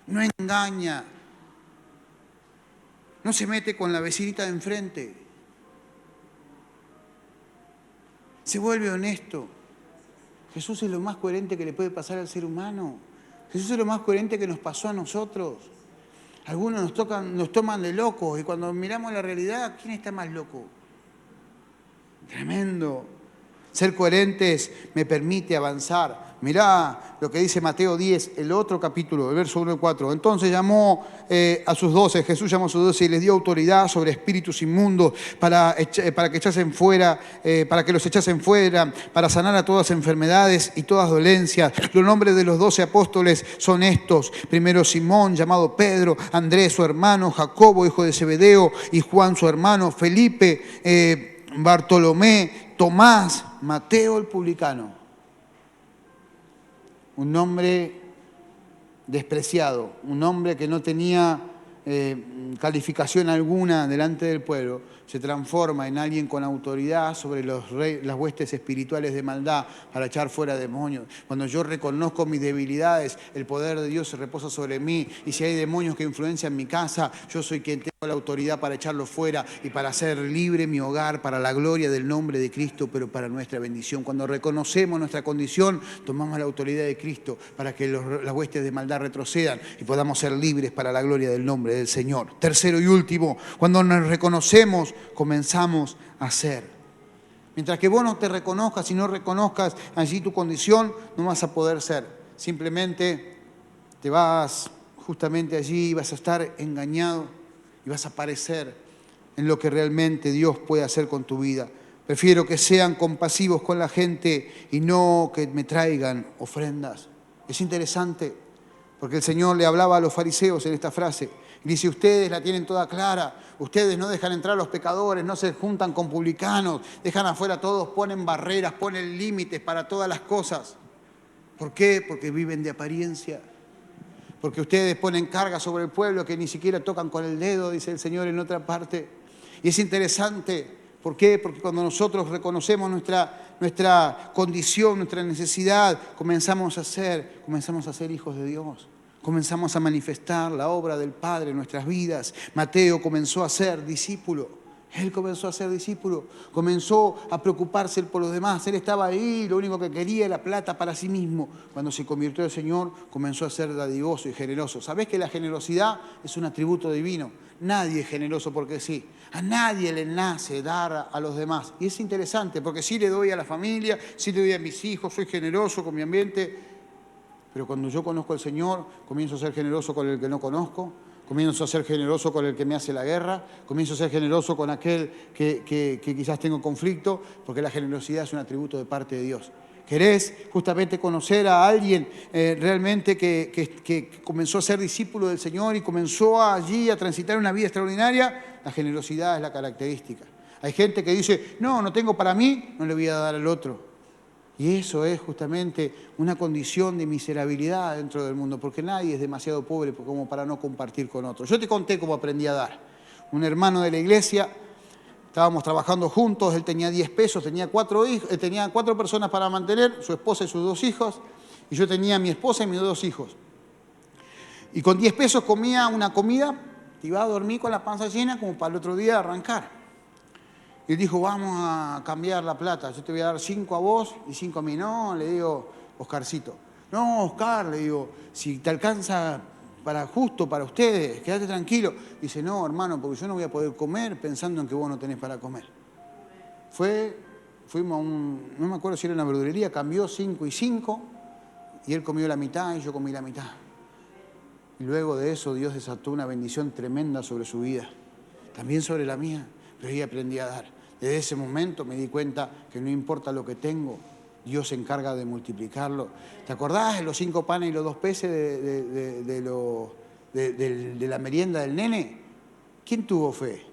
no engaña, no se mete con la vecinita de enfrente, se vuelve honesto. Jesús es lo más coherente que le puede pasar al ser humano. Jesús es lo más coherente que nos pasó a nosotros. Algunos nos toman de locos y cuando miramos la realidad, ¿quién está más loco? Tremendo. Ser coherentes me permite avanzar. Mirá lo que dice Mateo 10, el otro capítulo, el verso 1 y 4. Entonces llamó a sus 12, Jesús llamó a sus 12 y les dio autoridad sobre espíritus inmundos para que los echasen fuera, para sanar a todas enfermedades y todas dolencias. Los nombres de los 12 apóstoles son estos. Primero Simón, llamado Pedro, Andrés su hermano, Jacobo, hijo de Zebedeo, y Juan su hermano, Felipe, Bartolomé, Tomás, Mateo el publicano. Un hombre despreciado, un hombre que no tenía calificación alguna delante del pueblo, se transforma en alguien con autoridad sobre las huestes espirituales de maldad para echar fuera demonios. Cuando yo reconozco mis debilidades, el poder de Dios se reposa sobre mí, y si hay demonios que influencian mi casa, yo soy quien tengo la autoridad para echarlos fuera y para hacer libre mi hogar para la gloria del nombre de Cristo, pero para nuestra bendición. Cuando reconocemos nuestra condición, tomamos la autoridad de Cristo para que las huestes de maldad retrocedan y podamos ser libres para la gloria del nombre del Señor. Tercero y último, cuando nos reconocemos, comenzamos a ser. Mientras que vos no te reconozcas y no reconozcas allí tu condición, no vas a poder ser. Simplemente te vas justamente allí, vas a estar engañado y vas a parecer en lo que realmente Dios puede hacer con tu vida. Prefiero que sean compasivos con la gente y no que me traigan ofrendas. Es interesante porque el Señor le hablaba a los fariseos en esta frase. Dice, ustedes la tienen toda clara, ustedes no dejan entrar a los pecadores, no se juntan con publicanos, dejan afuera a todos, ponen barreras, ponen límites para todas las cosas. ¿Por qué? Porque viven de apariencia. Porque ustedes ponen carga sobre el pueblo que ni siquiera tocan con el dedo, dice el Señor en otra parte. Y es interesante, ¿por qué? Porque cuando nosotros reconocemos nuestra condición, nuestra necesidad, comenzamos a ser hijos de Dios. Comenzamos a manifestar la obra del Padre en nuestras vidas. Mateo comenzó a ser discípulo. Él comenzó a ser discípulo. Comenzó a preocuparse por los demás. Él estaba ahí, lo único que quería era plata para sí mismo. Cuando se convirtió el Señor, comenzó a ser dadivoso y generoso. ¿Sabés que la generosidad es un atributo divino? Nadie es generoso porque sí. A nadie le nace dar a los demás. Y es interesante porque sí le doy a la familia, sí le doy a mis hijos, soy generoso con mi ambiente. Pero cuando yo conozco al Señor, comienzo a ser generoso con el que no conozco, comienzo a ser generoso con el que me hace la guerra, comienzo a ser generoso con aquel que quizás tengo conflicto, porque la generosidad es un atributo de parte de Dios. ¿Querés justamente conocer a alguien realmente que comenzó a ser discípulo del Señor y comenzó allí a transitar una vida extraordinaria? La generosidad es la característica. Hay gente que dice, no tengo para mí, no le voy a dar al otro. Y eso es justamente una condición de miserabilidad dentro del mundo, porque nadie es demasiado pobre como para no compartir con otros. Yo te conté cómo aprendí a dar. Un hermano de la iglesia, estábamos trabajando juntos, él tenía 10 pesos, tenía 4 personas para mantener, su esposa y sus 2 hijos, y yo tenía a mi esposa y mis 2 hijos. Y con 10 pesos comía una comida, iba a dormir con la panza llena como para el otro día arrancar. Y él dijo, vamos a cambiar la plata, yo te voy a dar 5 a vos y 5 a mí. No, le digo, Oscarcito. No, Oscar, le digo, si te alcanza justo para ustedes, quédate tranquilo. Dice, no, hermano, porque yo no voy a poder comer pensando en que vos no tenés para comer. Fuimos no me acuerdo si era una verdulería, cambió 5 y 5, y él comió la mitad y yo comí la mitad. Y luego de eso Dios desató una bendición tremenda sobre su vida, también sobre la mía, pero ahí aprendí a dar. Desde ese momento me di cuenta que no importa lo que tengo, Dios se encarga de multiplicarlo. ¿Te acordás de los 5 panes y los 2 peces de la merienda del nene? ¿Quién tuvo fe?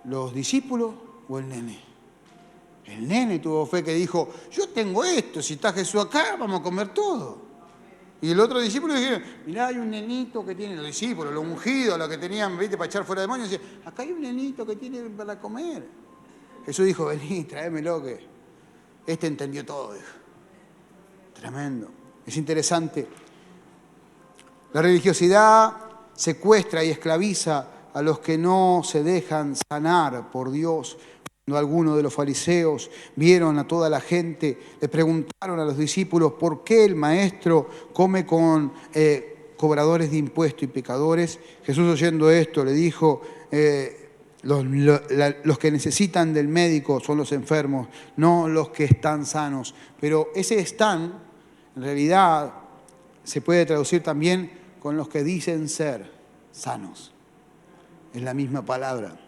¿Los discípulos o el nene? El nene tuvo fe que dijo, yo tengo esto, si está Jesús acá, vamos a comer todo. Y el otro discípulo dijeron, mirá, hay un nenito que tiene, los discípulos, los ungidos, los que tenían, ¿viste?, para echar fuera demonios, decían, acá hay un nenito que tiene para comer. Jesús dijo, vení, tráemelo, que este entendió todo, dijo. Tremendo. Es interesante. La religiosidad secuestra y esclaviza a los que no se dejan sanar por Dios. Cuando algunos de los fariseos vieron a toda la gente, le preguntaron a los discípulos por qué el maestro come con cobradores de impuestos y pecadores. Jesús, oyendo esto, le dijo, los que necesitan del médico son los enfermos, no los que están sanos. Pero ese están, en realidad, se puede traducir también con los que dicen ser sanos. Es la misma palabra,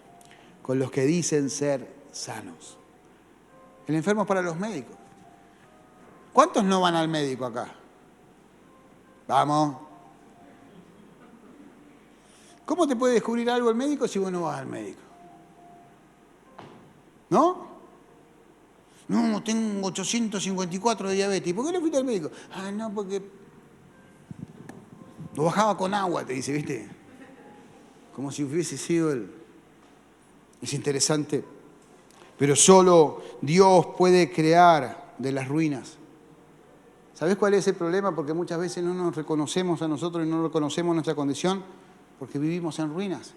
con los que dicen ser sanos. El enfermo es para los médicos. ¿Cuántos no van al médico acá? Vamos. ¿Cómo te puede descubrir algo el médico si vos no vas al médico? ¿No? No, tengo 854 de diabetes. ¿Y por qué no fuiste al médico? Ah, no, porque lo bajaba con agua, te dice, ¿viste? Como si hubiese sido él. Es interesante. Pero solo Dios puede crear de las ruinas. ¿Sabés cuál es el problema? Porque muchas veces no nos reconocemos a nosotros y no reconocemos nuestra condición porque vivimos en ruinas.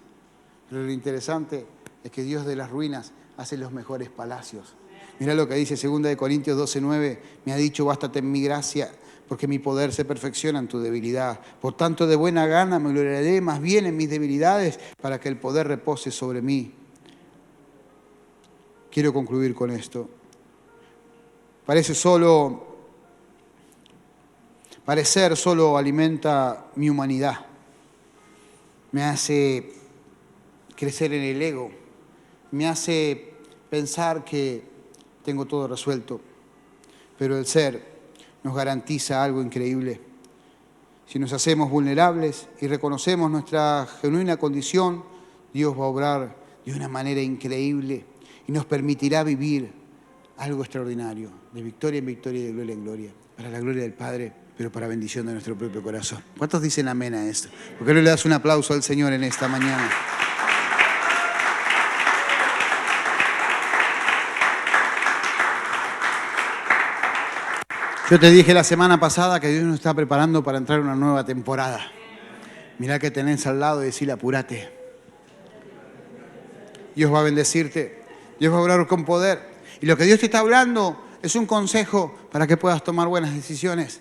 Pero lo interesante es que Dios de las ruinas hace los mejores palacios. Mirá lo que dice 2 Corintios 12:9. Me ha dicho, bástate en mi gracia, porque mi poder se perfecciona en tu debilidad. Por tanto, de buena gana me gloriaré más bien en mis debilidades para que el poder repose sobre mí. Quiero concluir con esto. Parecer solo alimenta mi humanidad. Me hace crecer en el ego. Me hace pensar que tengo todo resuelto. Pero el ser nos garantiza algo increíble. Si nos hacemos vulnerables y reconocemos nuestra genuina condición, Dios va a obrar de una manera increíble y nos permitirá vivir algo extraordinario, de victoria en victoria y de gloria en gloria, para la gloria del Padre, pero para bendición de nuestro propio corazón. ¿Cuántos dicen amén a esto? ¿Por qué no le das un aplauso al Señor en esta mañana? Yo te dije la semana pasada que Dios nos está preparando para entrar en una nueva temporada. Mirá que tenés al lado y decirle apurate. Dios va a bendecirte, Dios va a obrar con poder. Y lo que Dios te está hablando es un consejo para que puedas tomar buenas decisiones,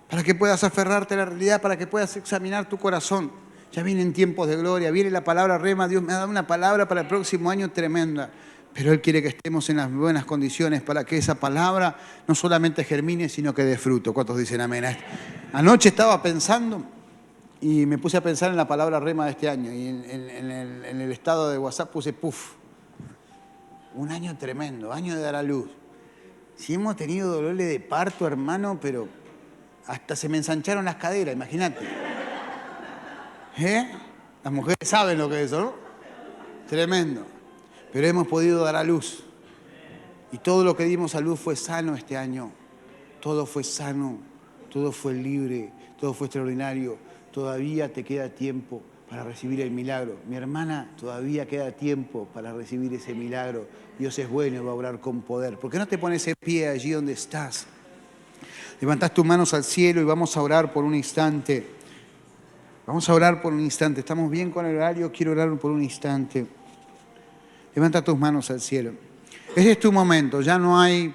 para que puedas aferrarte a la realidad, para que puedas examinar tu corazón. Ya vienen tiempos de gloria, viene la palabra rema, Dios me ha dado una palabra para el próximo año tremenda. Pero Él quiere que estemos en las buenas condiciones para que esa palabra no solamente germine, sino que dé fruto. ¿Cuántos dicen amén? Anoche estaba pensando y me puse a pensar en la palabra rema de este año. Y en el estado de WhatsApp puse puf. Un año tremendo, año de dar a luz. Si hemos tenido dolores de parto, hermano, pero hasta se me ensancharon las caderas, imagínate. Las mujeres saben lo que es eso, ¿no? Tremendo. Pero hemos podido dar a luz. Y todo lo que dimos a luz fue sano este año. Todo fue sano, todo fue libre, todo fue extraordinario. Todavía te queda tiempo para recibir el milagro. Mi hermana, todavía queda tiempo para recibir ese milagro. Dios es bueno y va a obrar con poder. ¿Por qué no te pones en pie allí donde estás? Levantás tus manos al cielo y vamos a orar por un instante. Vamos a orar por un instante. ¿Estamos bien con el horario? Quiero orar por un instante. Levanta tus manos al cielo. Ese es tu momento. Ya no hay